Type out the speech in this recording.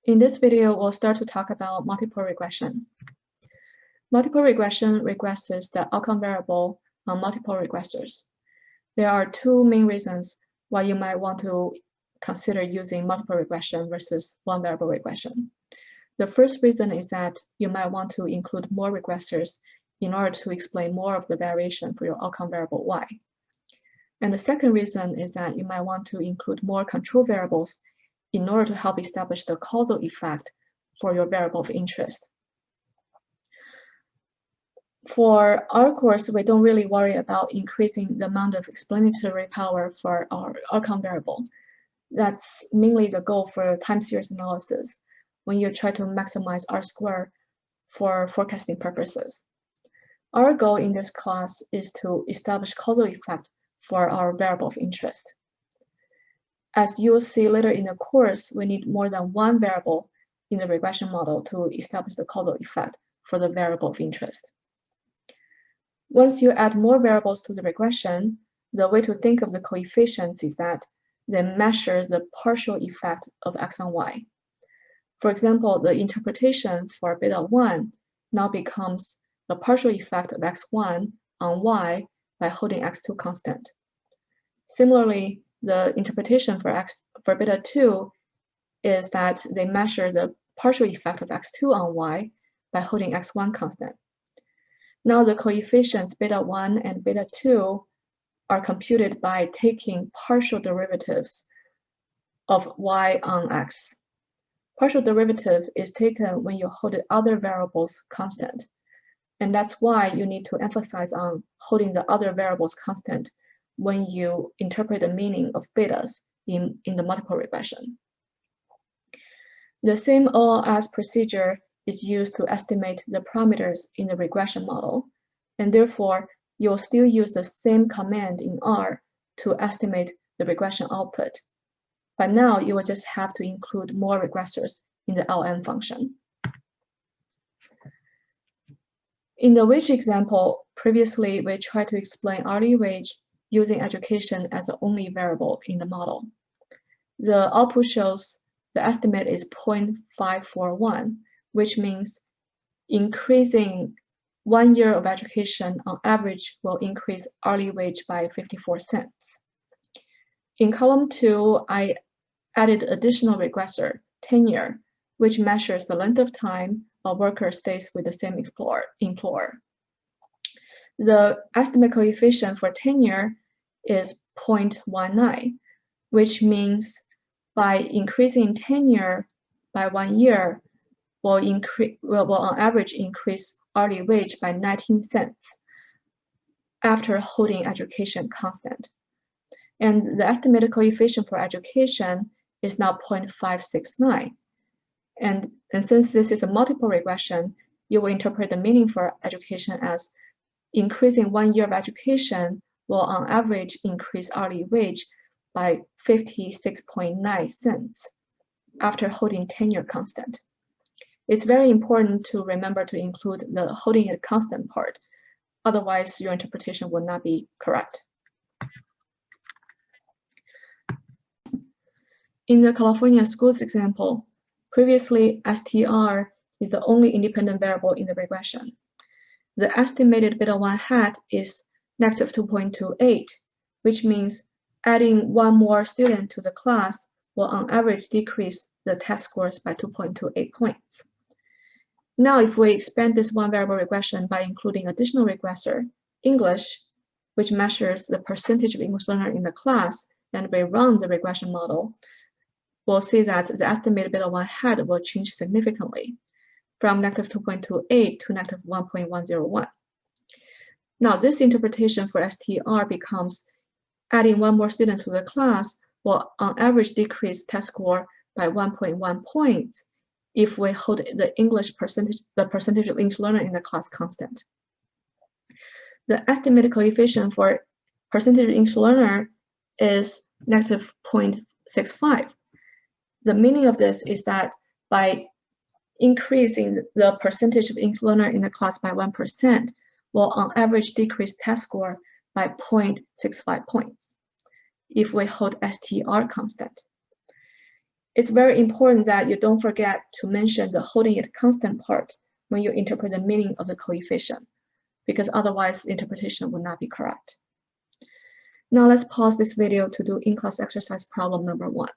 In this video, we'll start to talk about multiple regression. Multiple regression regresses the outcome variable on multiple regressors. There are two main reasons why you might want to consider using multiple regression versus one variable regression. The first reason is that you might want to include more regressors in order to explain more of the variation for your outcome variable y. And the second reason is that you might want to include more control variables in order to help establish the causal effect for your variable of interest. For our course, we don't really worry about increasing the amount of explanatory power for our outcome variable. That's mainly the goal for time series analysis when you try to maximize R-squared for forecasting purposes. Our goal in this class is to establish causal effect for our variable of interest. As you will see later in the course, we need more than one variable in the regression model to establish the causal effect for the variable of interest. Once you add more variables to the regression, the way to think of the coefficients is that they measure the partial effect of x on y. For example, the interpretation for beta 1 now becomes the partial effect of x1 on y by holding x2 constant. Similarly, the interpretation for beta 2 is that they measure the partial effect of x2 on y by holding x1 constant. Now the coefficients beta 1 and beta 2 are computed by taking partial derivatives of y on x. Partial derivative is taken when you hold the other variables constant. And that's why you need to emphasize on holding the other variables constant when you interpret the meaning of betas in the multiple regression. The same OLS procedure is used to estimate the parameters in the regression model, and therefore you'll still use the same command in R to estimate the regression output. But now you will just have to include more regressors in the LM function. In the wage example, previously we tried to explain hourly wage using education as the only variable in the model. The output shows the estimate is 0.541, which means increasing 1 year of education on average will increase hourly wage by 54 cents. In column 2, I added additional regressor, tenure, which measures the length of time a worker stays with the same employer. The estimate coefficient for tenure is 0.19, which means by increasing tenure by 1 year will on average increase hourly wage by 19 cents after holding education constant. And the estimated coefficient for education is now 0.569. And since this is a multiple regression, you will interpret the meaning for education as increasing 1 year of education will on average increase hourly wage by 56.9 cents after holding tenure constant. It's very important to remember to include the holding it constant part, otherwise your interpretation will not be correct. In the California schools example, previously STR is the only independent variable in the regression. The estimated beta 1 hat is negative 2.28, which means adding one more student to the class will on average decrease the test scores by 2.28 points. Now, if we expand this one variable regression by including additional regressor, English, which measures the percentage of English learner in the class, and we run the regression model, we'll see that the estimated beta 1 hat will change significantly from negative 2.28 to negative 1.101. Now, this interpretation for STR becomes adding one more student to the class will on average decrease test score by 1.1 points if we hold the percentage of English learner in the class constant. The estimated coefficient for percentage of English learner is negative 0.65. The meaning of this is that by increasing the percentage of English learner in the class by 1% will on average decrease test score by 0.65 points if we hold STR constant. It's very important that you don't forget to mention the holding it constant part when you interpret the meaning of the coefficient, because otherwise the interpretation will not be correct. Now let's pause this video to do in-class exercise problem number 1.